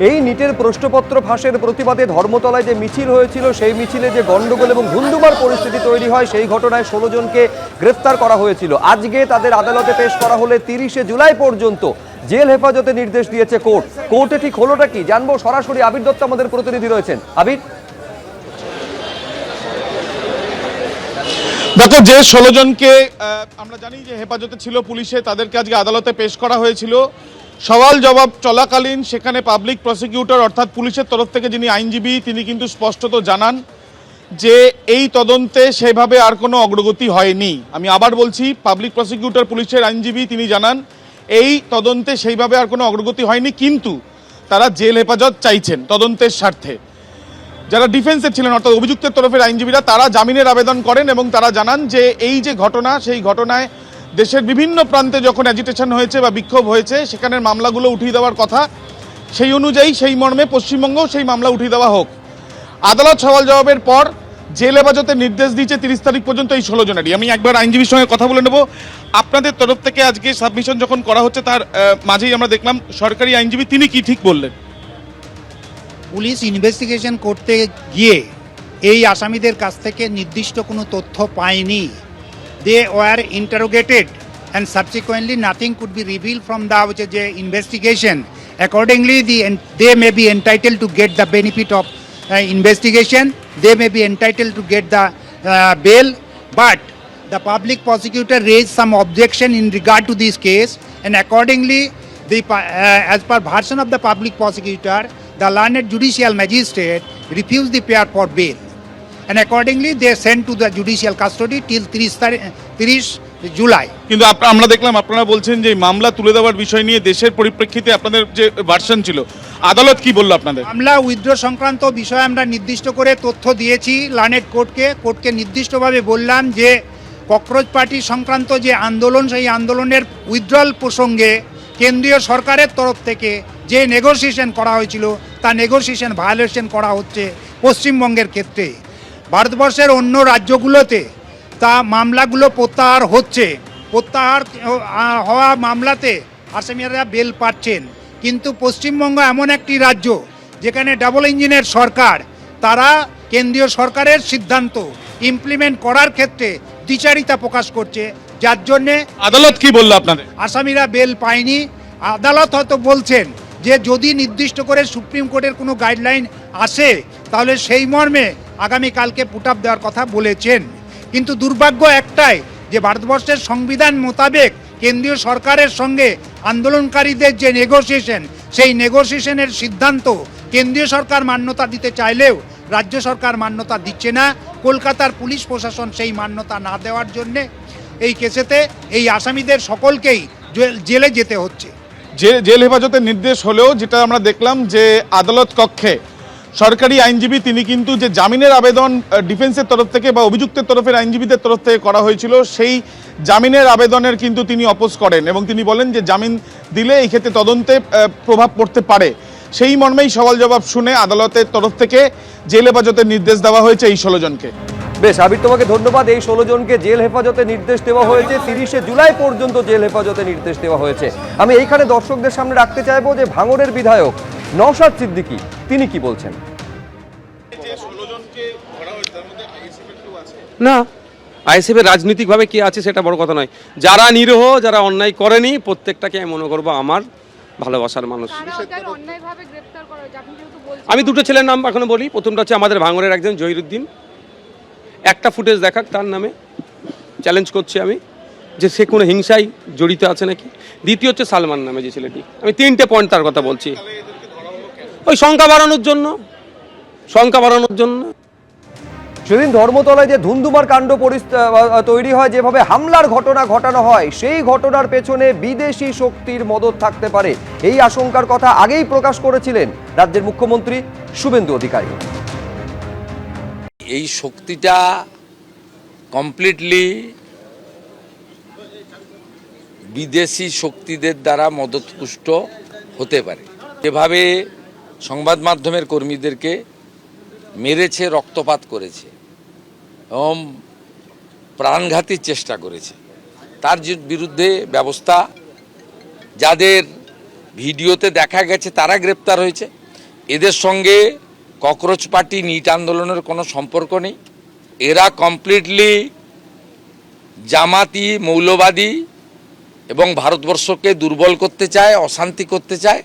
এই নিটের প্রশ্নপত্র ফাঁসের প্রতিবাদে ধর্মতলায় যে মিছিল হয়েছিল সেই মিছিলে যে গন্ডগোল এবং ধুন্ধুমার পরিস্থিতি তৈরি হয় সেই ঘটনায় 16 জনকে গ্রেফতার করা হয়েছিল। আজকে তাদের আদালতে পেশ করা হলে 30শে জুলাই পর্যন্ত জেল হেফাজতে নির্দেশ দিয়েছে কোর্ট। কোর্টে ঠিক হলোটা কি জানবো, সরাসরি আবির দত্ত আমাদের প্রতিনিধি রয়েছেন। আবির, দেখো, যে 16 জনকে আমরা জানি যে হেফাজতে ছিল পুলিশে, তাদেরকে আজকে আদালতে পেশ করা হয়েছিল। সওয়াল জবাব চলাকালীন সেখানে পাবলিক প্রসিকিউটর অর্থাৎ পুলিশের তরফ থেকে যিনি আইনজীবী তিনি কিন্তু স্পষ্টত জানান যে এই তদন্তে সেভাবে আর কোনো অগ্রগতি হয়নি। আমি আবার বলছি, পাবলিক প্রসিকিউটর পুলিশের আইনজীবী তিনি জানান এই তদন্তে সেইভাবে আর কোনো অগ্রগতি হয়নি, কিন্তু তারা জেল হেফাজত চাইছেন তদন্তের স্বার্থে। যারা ডিফেন্সের ছিলেন অর্থাৎ অভিযুক্তের তরফের আইনজীবীরা তারা জামিনের আবেদন করেন এবং তারা জানান যে এই যে ঘটনা, সেই ঘটনায় দেশের বিভিন্ন প্রান্তে যখন অ্যাজিটেশন হয়েছে বা বিক্ষোভ হয়েছে সেখানের মামলাগুলো উঠিয়ে দেওয়ার কথা, সেই অনুযায়ী সেই মর্মে পশ্চিমবঙ্গেও সেই মামলা উঠিয়ে দেওয়া হোক। আদালত সওয়াল জবাবের পর জেল হেফাজতে নির্দেশ দিয়েছে 30 তারিখ পর্যন্ত এই 16 জনেরই। আমি একবার আইনজীবীর সঙ্গে কথা বলে নেব। আপনাদের তরফ থেকে আজকে সাবমিশন যখন করা হচ্ছে তার মাঝেই আমরা দেখলাম সরকারি আইনজীবী তিনি কি ঠিক বললেন। পুলিশ ইনভেস্টিগেশন করতে গিয়ে এই আসামিদের কাছ থেকে নির্দিষ্ট কোনো তথ্য পায়নি। They were interrogated and subsequently nothing could be reveal from the investigation. Accordingly, they may be entitled to get the benefit of investigation. They may be entitled to get the bail, but the public prosecutor raised some objection in regard to this case, and accordingly, as per version of the public prosecutor, the learned judicial magistrate refused the pair for bail, and accordingly, they sent to the judicial custody till 30 July. কিন্তু আমরা দেখলাম আপনারা বলছেন যে মামলা তুলে দেওয়ার বিষয় নিয়ে দেশের পরিপ্রেক্ষিতে আপনাদের যে ভার্সন ছিল, আদালত কি বলল আপনাদের? মামলা উইথড্র সংক্রান্ত বিষয়ে আমরা নির্দিষ্ট করে তথ্য দিয়েছি লানেট কোর্টকে নির্দিষ্টভাবে বললাম যে ককরোচ পার্টি সংক্রান্ত যে আন্দোলন, সেই আন্দোলনের উইথড্রল প্রসঙ্গে কেন্দ্রীয় সরকারের তরফ থেকে যে নেগোসিয়েশন করা হয়েছিল তা নেগোসিয়েশন ভায়োলেশন করা হচ্ছে পশ্চিমবঙ্গের ক্ষেত্রে। ভারতবর্ষের অন্য রাজ্যগুলোতে তা মামলাগুলো প্রত্যাহার হচ্ছে, প্রত্যাহার হওয়া মামলাতে আসামিরা বেল পাচ্ছেন, কিন্তু পশ্চিমবঙ্গ এমন একটি রাজ্য যেখানে ডাবল ইঞ্জিনের সরকার, তারা কেন্দ্রীয় সরকারের সিদ্ধান্ত ইমপ্লিমেন্ট করার ক্ষেত্রে দ্বিচারিতা প্রকাশ করছে, যার জন্যে আদালত কি বলল আপনাদের? আসামিরা বেল পায়নি। আদালত হয়তো বলছেন যে যদি নির্দিষ্ট করে সুপ্রিম কোর্টের কোনো গাইডলাইন আসে তাহলে সেই মর্মে আগামীকালকে পুট আপ দেওয়ার কথা বলেছেন, কিন্তু দুর্ভাগ্য একটাই যে ভারতবর্ষের সংবিধান মোতাবেক কেন্দ্রীয় সরকারের সঙ্গে আন্দোলনকারীদের যে নেগোসিয়েশন, সেই নেগোসিয়েশনের সিদ্ধান্ত কেন্দ্রীয় সরকার মান্যতা দিতে চাইলেও রাজ্য সরকার মান্যতা দিচ্ছে না। কলকাতার পুলিশ প্রশাসন সেই মান্যতা না দেওয়ার জন্যে এই কেসেতে এই আসামিদের সকলকেই জেলে যেতে হচ্ছে। জেল হেফাজতের নির্দেশ হলেও যেটা আমরা দেখলাম যে আদালত কক্ষে সরকারি আইনজীবী তিনি কিন্তু যে জামিনের আবেদন ডিফেন্সের তরফ থেকে বা অভিযুক্তের তরফের আইনজীবীদের তরফ থেকে করা হয়েছিল, সেই জামিনের আবেদনের কিন্তু তিনি অপোজ করেন এবং তিনি বলেন যে জামিন দিলে এই ক্ষেত্রে তদন্তে প্রভাব পড়তে পারে। সেই মর্মেই সওয়াল জবাব শুনে আদালতের তরফ থেকে জেল হেফাজতের নির্দেশ দেওয়া হয়েছে এই 16 জনকে। বেশ আবির, তোমাকে ধন্যবাদ। এই 16 জনকে জেল হেফাজতে নির্দেশ দেওয়া হয়েছে, 30শে জুলাই পর্যন্ত জেল হেফাজতে নির্দেশ দেওয়া হয়েছে। আমি এইখানে দর্শকদের সামনে রাখতে চাইবো যে ভাঙড়ের বিধায়ক নওশাদ সিদ্দিকী তিনি কি বলছেন। না, আইএসএফের রাজনৈতিকভাবে কি আছে সেটা বড় কথা নয়। যারা নিরীহ, যারা অন্যায় করেনি, প্রত্যেকটাকে আমি মনে করবো আমার ভালোবাসার মানুষ। আমি দুটো ছেলের নাম এখনো বলি। প্রথমটা হচ্ছে আমাদের ভাঙড়ের একজন জহিরুদ্দিন, একটা ফুটেজ দেখাক তার নামে, চ্যালেঞ্জ করছি আমি যে সে কোনো হিংসায় জড়িত আছে নাকি। দ্বিতীয় হচ্ছে সালমান নামে যে ছেলেটি, আমি 3টে পয়েন্ট তার কথা বলছি। ওই সংখ্যা বাড়ানোর জন্য। সেদিন ধর্মতলায় যে ধুন্ধুমার কাণ্ড তৈরি হয়, যেভাবে হামলার ঘটনা ঘটানো হয়, সেই ঘটনার পেছনে বিদেশি শক্তির মদত থাকতে পারে এই আশঙ্কার কথা আগেই প্রকাশ করেছিলেন রাজ্যের মুখ্যমন্ত্রী শুভেন্দু অধিকারী। এই শক্তিটা কমপ্লিটলি বিদেশি শক্তিদের দ্বারা মদতপুষ্ট হতে পারে। যেভাবে সংবাদ মাধ্যমের কর্মীদেরকে মেরেছে, রক্তপাত করেছে এবং প্রাণঘাতীর চেষ্টা করেছে, তার বিরুদ্ধে ব্যবস্থা, যাদের ভিডিওতে দেখা গেছে তারা গ্রেপ্তার হয়েছে, এদের সঙ্গে ককরোচ পার্টি নিট আন্দোলনের কোনো সম্পর্ক নেই। এরা কমপ্লিটলি জামাতি, মৌলবাদী এবং ভারতবর্ষকে দুর্বল করতে চায়, অশান্তি করতে চায়।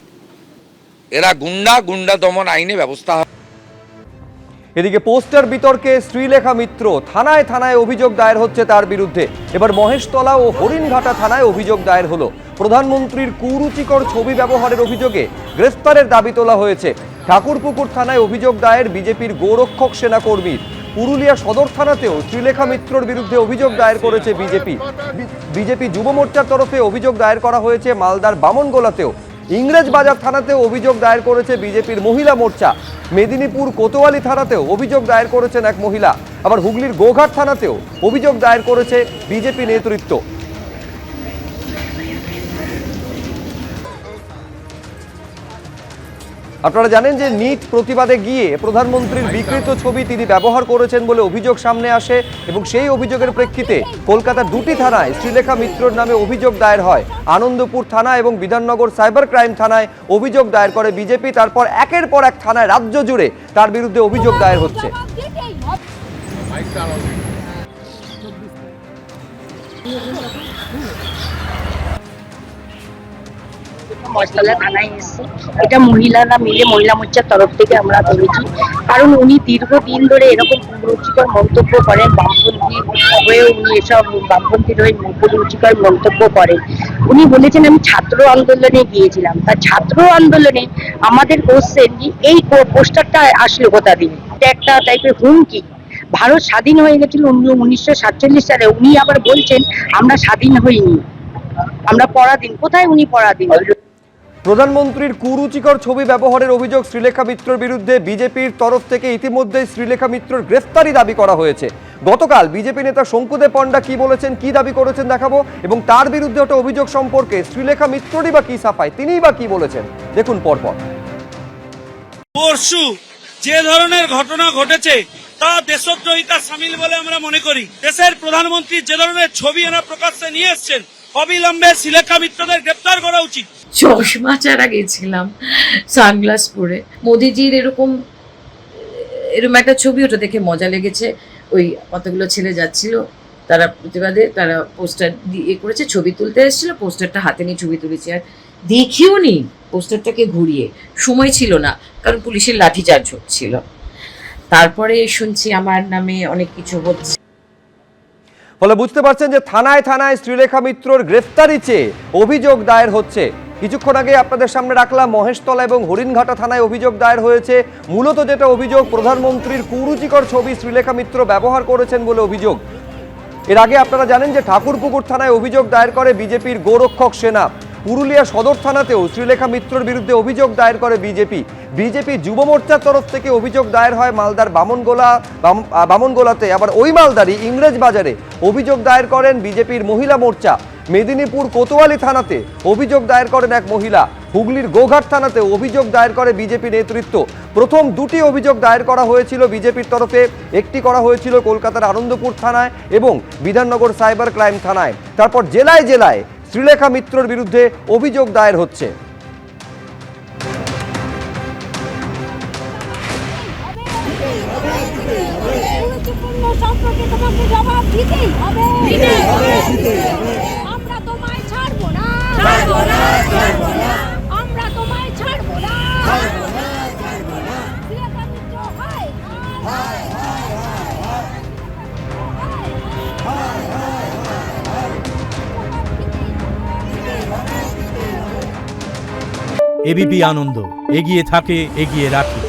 এরা গুন্ডা দমন আইনে ব্যবস্থা হবে। এদিকে পোস্টার বিতর্কে শ্রীলেখা মিত্র থানায় থানায় অভিযোগ দায়ের হচ্ছে তার বিরুদ্ধে। এবার মহেশতলা ও হরিণঘাটা থানায় অভিযোগ দায়ের হলো। প্রধানমন্ত্রীর কুরুচিকর ছবি ব্যবহারের অভিযোগে গ্রেফতারের দাবি তোলা হয়েছে। ঠাকুরপুকুর থানায় অভিযোগ দায়ের বিজেপির গোরক্ষক সেনা কর্মীর। পুরুলিয়া সদর থানাতেও শ্রীলেখা মিত্রর বিরুদ্ধে অভিযোগ দায়ের করেছে বিজেপি যুব মোর্চার তরফে অভিযোগ দায়ের করা হয়েছে মালদার বামনগোলাতেও। ইংরেজবাজার থানাতেও অভিযোগ দায়ের করেছে বিজেপির মহিলা মোর্চা। মেদিনীপুর কোতোয়ালি থানাতেও অভিযোগ দায়ের করেছেন এক মহিলা। আবার হুগলির গোঘাট থানাতেও অভিযোগ দায়ের করেছে বিজেপি নেতৃত্ব। আপনারা জানেন যে নিট প্রতিবাদে গিয়ে প্রধানমন্ত্রীর বিকৃত ছবি তিনি ব্যবহার করেছেন বলে অভিযোগ সামনে আসে এবং সেই অভিযোগের প্রেক্ষিতে কলকাতার দুটি থানায় শ্রীলেখা মিত্রর নামে অভিযোগ দায়ের হয়। আনন্দপুর থানা এবং বিধাননগর সাইবার ক্রাইম থানায় অভিযোগ দায়ের করে বিজেপি। তারপর একের পর এক থানায় রাজ্য জুড়ে তার বিরুদ্ধে অভিযোগ দায়ের হচ্ছে। মহেশতলা থানায় এসেছি। এটা মহিলারা মিলে মহিলা মোর্চার তরফ থেকে আমরা করেছি, কারণ উনি দীর্ঘদিন ধরে এরকম কুরুচিকর মন্তব্য করেন। বামপন্থী হয়ে উনি এসব বামপন্থীর হয়ে কুরুচিকর মন্তব্য করেন। উনি বলেছেন আমি ছাত্র আন্দোলনে গিয়েছিলাম। তা ছাত্র আন্দোলনে আমাদের কোশ্চেন এই পোস্টারটা আসলো কোথা দিয়ে? এটা একটা টাইপের হুমকি। ভারত স্বাধীন হয়ে গেছিল 1947 সালে। উনি আবার বলছেন আমরা স্বাধীন হইনি, আমরা পরাধীন। কোথায় উনি পরাধীন? প্রধানমন্ত্রীর কুরুচিকর ছবি ব্যবহারের অভিযোগ শ্রীলেখা মিত্রর বিরুদ্ধে বিজেপির তরফ থেকে ইতিমধ্যে শ্রীলেখা মিত্রর গ্রেফতারি দাবি করা হয়েছে। গতকাল বিজেপি নেতা শঙ্কুদেব পণ্ডা কি বলেছেন, কি দাবি করেছেন দেখাবো, এবং তার বিরুদ্ধে ওটা অভিযোগ সম্পর্কে শ্রীলেখা মিত্ররই বা কি সাফাই, তিনিই বা কি বলেছেন দেখুন পরপর। পরশু যে ধরনের ঘটনা ঘটেছে তা দেশদ্রোহিতা সামিল বলে আমরা মনে করি। দেশের প্রধানমন্ত্রী যে ধরনের ছবি এরা প্রকাশ্যে নিয়ে এসছেন, অবিলম্বে শ্রীলেখা মিত্রদের গ্রেপ্তার করা উচিত। চশমা ছাড়া গেছিলাম সানগ্লাস পরে, মোদিজির এরকম একটা ছবি, ওটা দেখে মজা লেগেছে। ওই কতগুলো ছেলে যাচ্ছিল, তারা প্রতিবাদে তারা পোস্টার দিয়ে করেছে, ছবি তুলতে এসেছিল, পোস্টারটা হাতে নিয়ে ছবি তুলেছে। আর দেখিও নি পোস্টারটাকে ঘুরিয়ে, সময় ছিল না কারণ পুলিশের লাঠিচার্জ হচ্ছিল। তারপরে শুনছি আমার নামে অনেক কিছু হচ্ছে। ফলে বুঝতে পারছেন যে থানায় থানায় শ্রীলেখা মিত্রর গ্রেফতারি চেয়ে অভিযোগ দায়ের হচ্ছে। কিছুক্ষণ আগে আপনাদের সামনে রাখলাম মহেশতলা এবং হরিণঘাটা থানায় অভিযোগ দায়ের হয়েছে। মূলত যেটা অভিযোগ, প্রধানমন্ত্রীর কুরুচিকর ছবি শ্রীলেখা মিত্র ব্যবহার করেছেন বলে অভিযোগ। এর আগে আপনারা জানেন যে ঠাকুরপুকুর থানায় অভিযোগ দায়ের করে বিজেপির গোরক্ষক সেনা। পুরুলিয়া সদর থানাতেও শ্রীলেখা মিত্রর বিরুদ্ধে অভিযোগ দায়ের করে বিজেপি যুব মোর্চার তরফ থেকে অভিযোগ দায়ের হয় মালদার বামনগোলাতে। আবার ওই মালদারই ইংরেজবাজারে অভিযোগ দায়ের করেন বিজেপির মহিলা মোর্চা। মেদিনীপুর কোতোয়ালি থানাতে অভিযোগ দায়ের করেন এক মহিলা। হুগলির গোঘাট থানাতে অভিযোগ দায়ের করে বিজেপি নেতৃত্ব। প্রথম দুটি অভিযোগ দায়ের করা হয়েছিল বিজেপির তরফে, একটি করা হয়েছিল কলকাতার আনন্দপুর থানায় এবং বিধাননগর সাইবার ক্রাইম থানায়। তারপর জেলায় জেলায় শ্রীলেখা মিত্রর বিরুদ্ধে অভিযোগ দায়ের হচ্ছে। এবিপি আনন্দ, এগিয়ে থাকে, এগিয়ে রাখে।